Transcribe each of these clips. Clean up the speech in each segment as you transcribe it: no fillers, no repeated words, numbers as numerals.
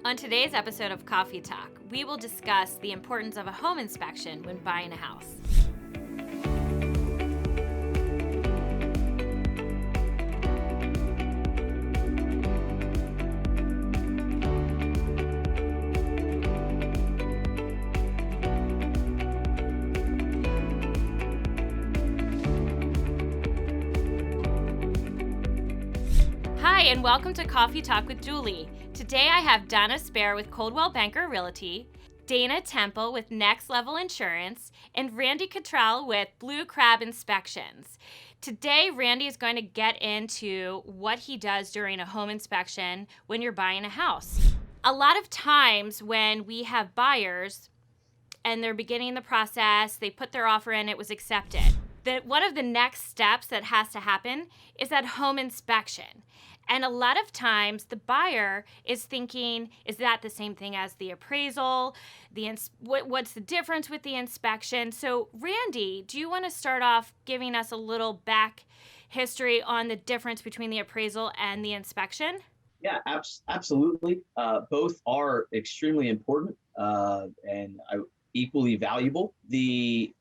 On today's episode of Coffee Talk, we will discuss the importance of a home inspection when buying a house. Hi, and welcome to Coffee Talk with Julie. Today I have Donna Spare with Coldwell Banker Realty, Dana Temple with Next Level Insurance, and Randy Cottrell with Blue Crab Inspections. Today, Randy is going to get into what he does during a home inspection when you're buying a house. A lot of times when we have buyers and they're beginning the process, they put their offer in, it was accepted. One of the next steps that has to happen is that home inspection. And a lot of times the buyer is thinking, is that the same thing as the appraisal? What's the difference with the inspection? So Randy, do you want to start off giving us a little back history on the difference between the appraisal and the inspection? Yeah, absolutely. Both are extremely important and equally valuable. The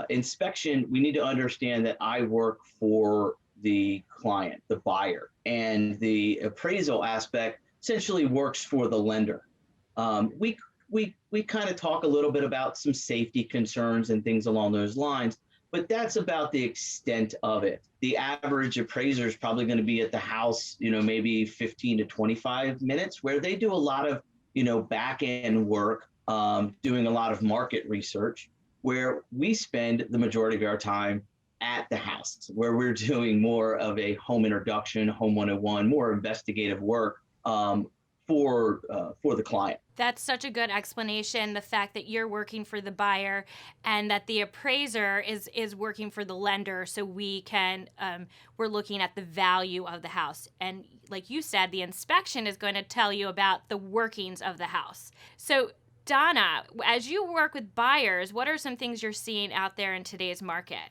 inspection, we need to understand that I work for the client, the buyer, and the appraisal aspect essentially works for the lender. We kind of talk a little bit about some safety concerns and things along those lines, but that's about the extent of it. The average appraiser is probably going to be at the house, maybe 15 to 25 minutes, where they do a lot of, back end work, doing a lot of market research, where we spend the majority of our time at the house, where we're doing more of a home introduction, home 101, more investigative work for the client. That's such a good explanation, the fact that you're working for the buyer and that the appraiser is working for the lender, so we're looking at the value of the house. And like you said, the inspection is going to tell you about the workings of the house. So Donna, as you work with buyers, what are some things you're seeing out there in today's market?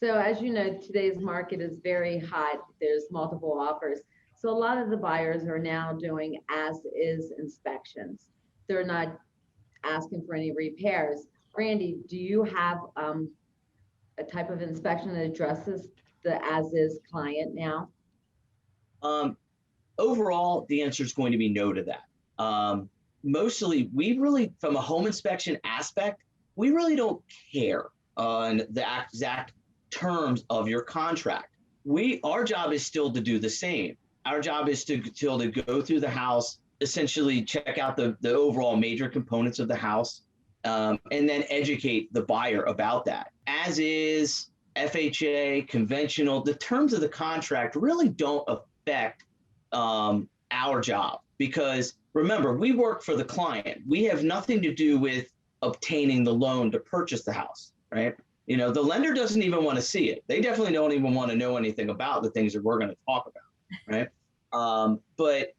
So as you know, today's market is very hot. There's multiple offers. So a lot of the buyers are now doing as-is inspections. They're not asking for any repairs. Randy, do you have a type of inspection that addresses the as-is client now? Overall, the answer is going to be no to that. Mostly, we really, from a home inspection aspect, we really don't care on the exact terms of your contract. Our job is still to do the same. Our job is to go through the house, essentially check out the overall major components of the house, and then educate the buyer about that. As is, FHA, conventional, the terms of the contract really don't affect our job, because remember, we work for the client. We have nothing to do with obtaining the loan to purchase the house, right? The lender doesn't even want to see it. They definitely don't even want to know anything about the things that we're going to talk about, right? But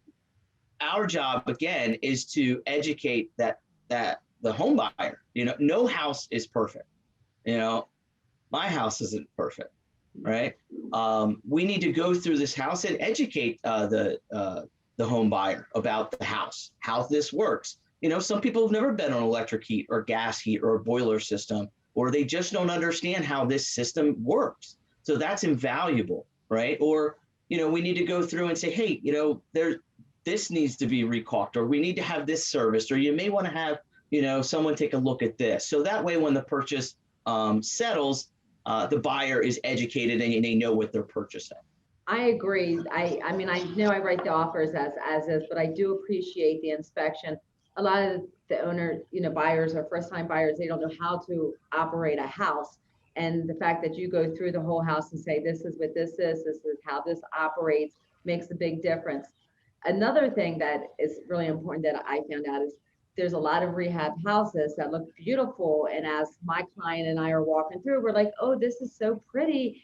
our job, again, is to educate that the home buyer. No house is perfect. My house isn't perfect, right? We need to go through this house and educate the home buyer about the house, how this works. Some people have never been on electric heat or gas heat or a boiler system, or they just don't understand how this system works. So that's invaluable, right? Or, we need to go through and say, hey, this needs to be recaulked, or we need to have this serviced, or you may want to have, someone take a look at this. So that way, when the purchase settles, the buyer is educated and they know what they're purchasing. I agree. I mean, I know I write the offers as is, but I do appreciate the inspection. A lot of the buyers are first-time buyers. They don't know how to operate a house. And the fact that you go through the whole house and say, this is what this is how this operates, makes a big difference. Another thing that is really important that I found out is there's a lot of rehab houses that look beautiful. And as my client and I are walking through, we're like, oh, this is so pretty.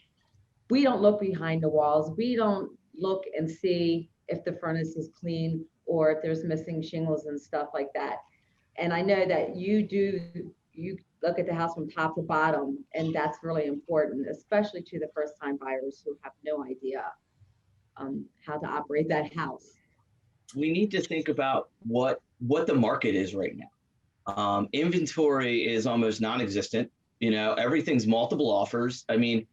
We don't look behind the walls. We don't look and see if the furnace is clean or if there's missing shingles and stuff like that. And I know that you look at the house from top to bottom, and that's really important, especially to the first time buyers who have no idea how to operate that house. we need to think about what the market is right now. Inventory is almost non-existent. Everything's multiple offers. I mean,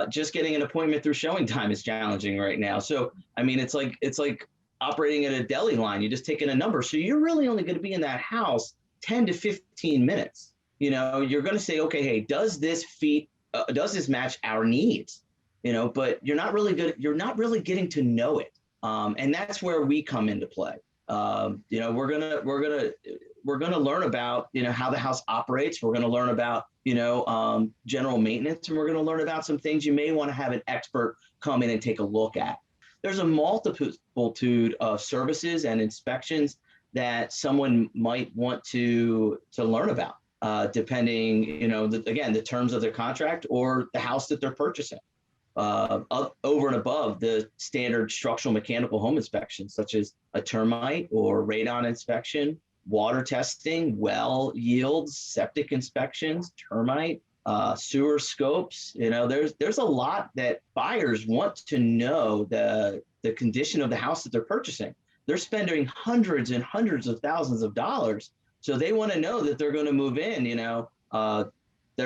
just getting an appointment through showing time is challenging right now. So, I mean, it's like operating at a deli line. You just take in a number. So you're really only going to be in that house 10 to 15 minutes. You're going to say, okay, hey, does this match our needs? But you're not really good. You're not really getting to know it. And that's where we come into play. We're gonna learn about how the house operates. We're gonna learn about general maintenance, and we're gonna learn about some things you may want to have an expert come in and take a look at. There's a multitude of services and inspections that someone might want to learn about, depending the terms of their contract or the house that they're purchasing. Over and above the standard structural mechanical home inspections, such as a termite or radon inspection, water testing, well yields, septic inspections, termite, sewer scopes. There's a lot that buyers want to know the condition of the house that they're purchasing. They're spending hundreds and hundreds of thousands of dollars, so they want to know that they're going to move in. They're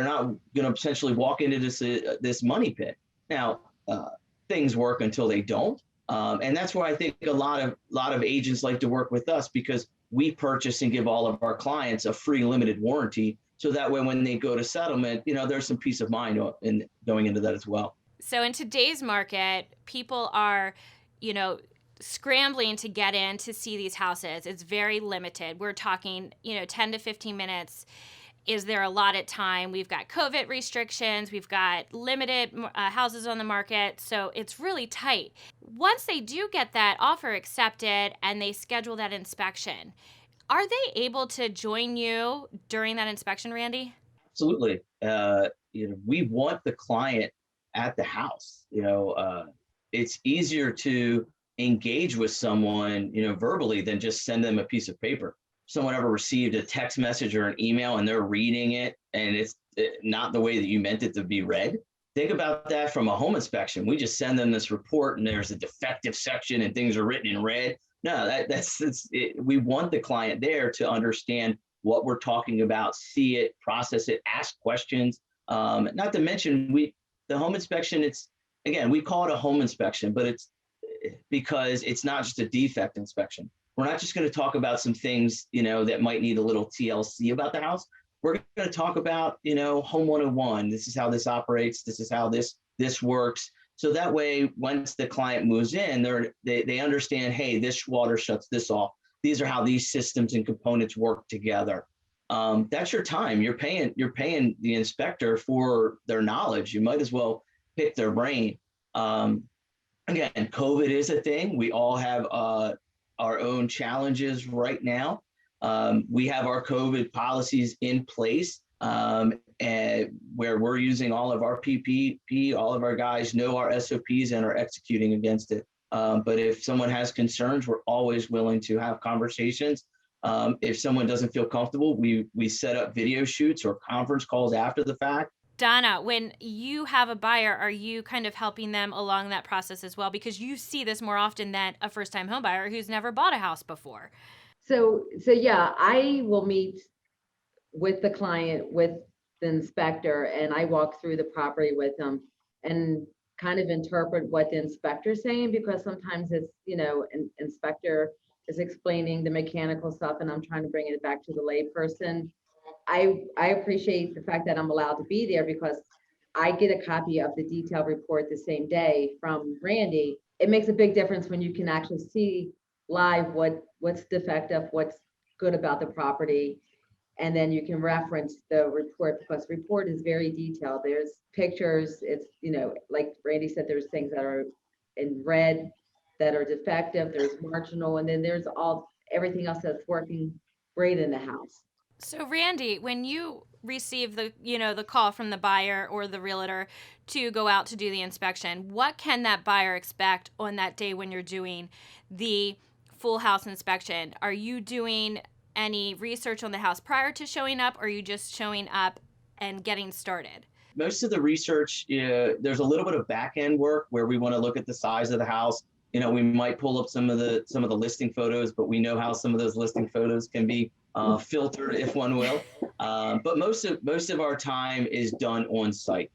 not going to potentially walk into this money pit. Now, things work until they don't. And that's why I think a lot of agents like to work with us, because we purchase and give all of our clients a free limited warranty. So that way, when they go to settlement, there's some peace of mind in going into that as well. So in today's market, people are, scrambling to get in to see these houses. It's very limited. We're talking, 10 to 15 minutes. Is there allotted time? We've got COVID restrictions. We've got limited houses on the market. So it's really tight. Once they do get that offer accepted and they schedule that inspection, are they able to join you during that inspection, Randy? Absolutely. We want the client at the house. It's easier to engage with someone, verbally than just send them a piece of paper. Someone ever received a text message or an email and they're reading it and it's not the way that you meant it to be read. Think about that from a home inspection. We just send them this report and there's a defective section and things are written in red. No, that's it. We want the client there to understand what we're talking about, see it, process it, ask questions. Not to mention the home inspection, we call it a home inspection, but it's because it's not just a defect inspection. We're not just going to talk about some things, that might need a little TLC about the house. We're going to talk about, Home 101. This is how this operates. This is how this works. So that way, once the client moves in, they understand, hey, this water shuts this off. These are how these systems and components work together. That's your time. You're paying the inspector for their knowledge. You might as well pick their brain. Again, COVID is a thing. We all have our own challenges right now. We have our COVID policies in place, and where we're using all of our PPP, all of our guys know our SOPs and are executing against it. But if someone has concerns, we're always willing to have conversations. If someone doesn't feel comfortable, we set up video shoots or conference calls after the fact. Donna, when you have a buyer, are you kind of helping them along that process as well? Because you see this more often than a first-time home buyer who's never bought a house before. So yeah, I will meet with the client, with the inspector, and I walk through the property with them and kind of interpret what the inspector's saying, because sometimes it's, an inspector is explaining the mechanical stuff and I'm trying to bring it back to the lay person. I appreciate the fact that I'm allowed to be there, because I get a copy of the detailed report the same day from Randy. It makes a big difference when you can actually see live what's defective, what's good about the property, and then you can reference the report, because the report is very detailed. There's pictures. It's, like Randy said, there's things that are in red that are defective. There's marginal, and then there's everything else that's working great in the house. So Randy, when you receive the call from the buyer or the realtor to go out to do the inspection, what can that buyer expect on that day when you're doing the full house inspection? Are you doing any research on the house prior to showing up, or are you just showing up and getting started? Most of the research, there's a little bit of back end work where we want to look at the size of the house, we might pull up some of the listing photos, but we know how some of those listing photos can be filtered, if one will. But most of our time is done on site.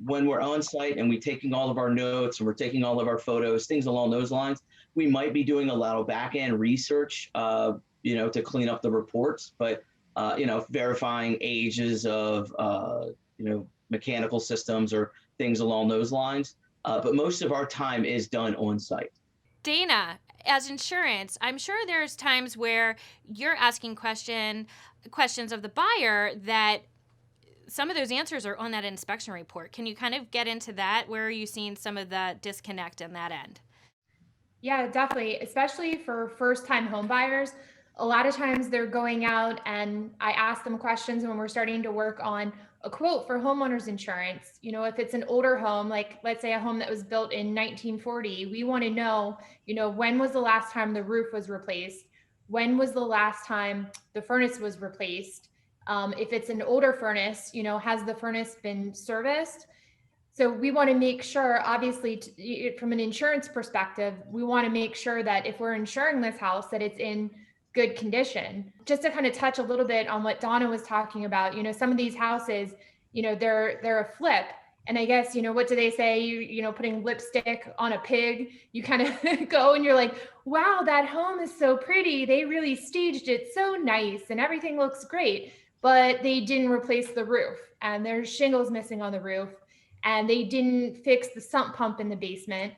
When we're on site and we're taking all of our notes and we're taking all of our photos, things along those lines, we might be doing a lot of back end research, to clean up the reports, but verifying ages of mechanical systems or things along those lines. But most of our time is done on site. Dana, as insurance, I'm sure there's times where you're asking questions of the buyer that some of those answers are on that inspection report. Can you kind of get into that? Where are you seeing some of the disconnect on that end? Yeah, definitely. Especially for first-time home buyers. A lot of times they're going out and I ask them questions when we're starting to work on a quote for homeowners insurance. If it's an older home, like let's say a home that was built in 1940, we want to know, when was the last time the roof was replaced? When was the last time the furnace was replaced? If it's an older furnace, has the furnace been serviced? So we want to make sure, obviously, from an insurance perspective, we want to make sure that if we're insuring this house, that it's in good condition. Just to kind of touch a little bit on what Donna was talking about, some of these houses, they're a flip. And I guess, what do they say? Putting lipstick on a pig, you kind of go and you're like, wow, that home is so pretty. They really staged it so nice and everything looks great, but they didn't replace the roof and there's shingles missing on the roof and they didn't fix the sump pump in the basement.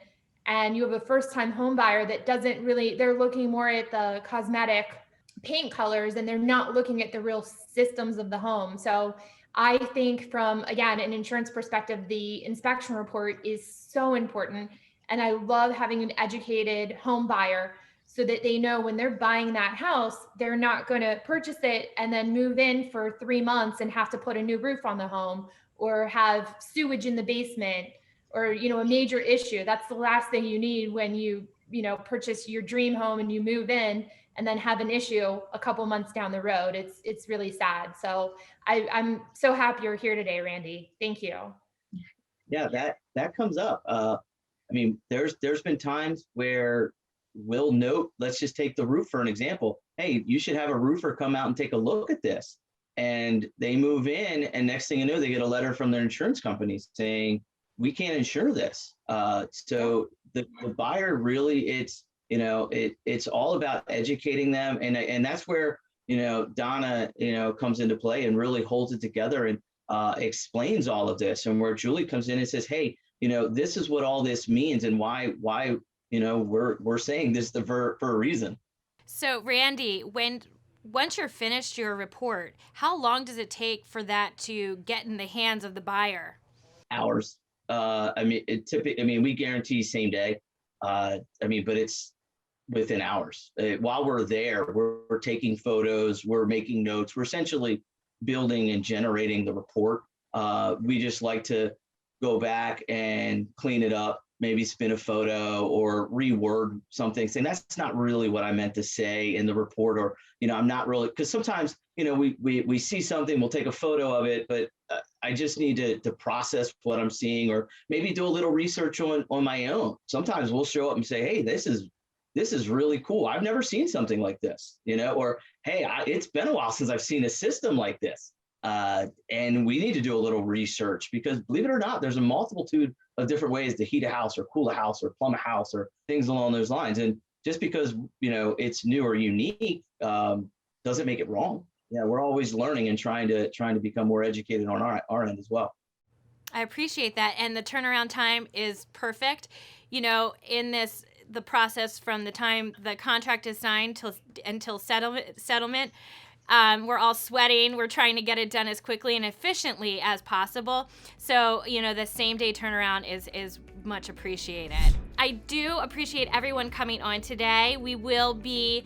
And you have a first-time home buyer that doesn't really, they're looking more at the cosmetic paint colors and they're not looking at the real systems of the home. So I think from, again, an insurance perspective, the inspection report is so important. And I love having an educated home buyer so that they know when they're buying that house, they're not going to purchase it and then move in for 3 months and have to put a new roof on the home or have sewage in the basement or, a major issue. That's the last thing you need when you purchase your dream home and you move in and then have an issue a couple months down the road. It's really sad. So I'm so happy you're here today, Randy. Thank you. Yeah, that comes up. There's been times where we'll note, let's just take the roof for an example. Hey, you should have a roofer come out and take a look at this. And they move in and next thing you know, they get a letter from their insurance company saying, we can't insure this. So the buyer really, it's all about educating them. And that's where, Donna, comes into play and really holds it together and explains all of this. And where Julie comes in and says, hey, this is what all this means and why, we're saying this for a reason. So Randy, once you're finished your report, how long does it take for that to get in the hands of the buyer? Hours. We guarantee same day. But it's within hours. While we're there, we're taking photos, we're making notes, we're essentially building and generating the report. We just like to go back and clean it up, maybe spin a photo or reword something, saying that's not really what I meant to say in the report, or I'm not really, because sometimes we see something, we'll take a photo of it, but I just need to process what I'm seeing, or maybe do a little research on my own. Sometimes we'll show up and say, hey, this is really cool. I've never seen something like this, or hey, it's been a while since I've seen a system like this. And we need to do a little research because, believe it or not, there's a multitude of different ways to heat a house or cool a house or plumb a house or things along those lines. And just because, it's new or unique, doesn't make it wrong. Yeah, we're always learning and trying to become more educated on our end as well. I appreciate that. And the turnaround time is perfect. In the process from the time the contract is signed until settlement, we're all sweating. We're trying to get it done as quickly and efficiently as possible. So, the same day turnaround is much appreciated. I do appreciate everyone coming on today. We will be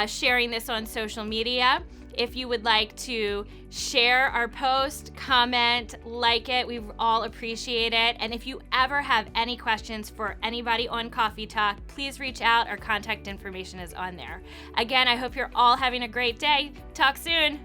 sharing this on social media. If you would like to share our post, comment, like it, we all appreciate it. And if you ever have any questions for anybody on Coffee Talk, please reach out. Our contact information is on there. Again, I hope you're all having a great day. Talk soon.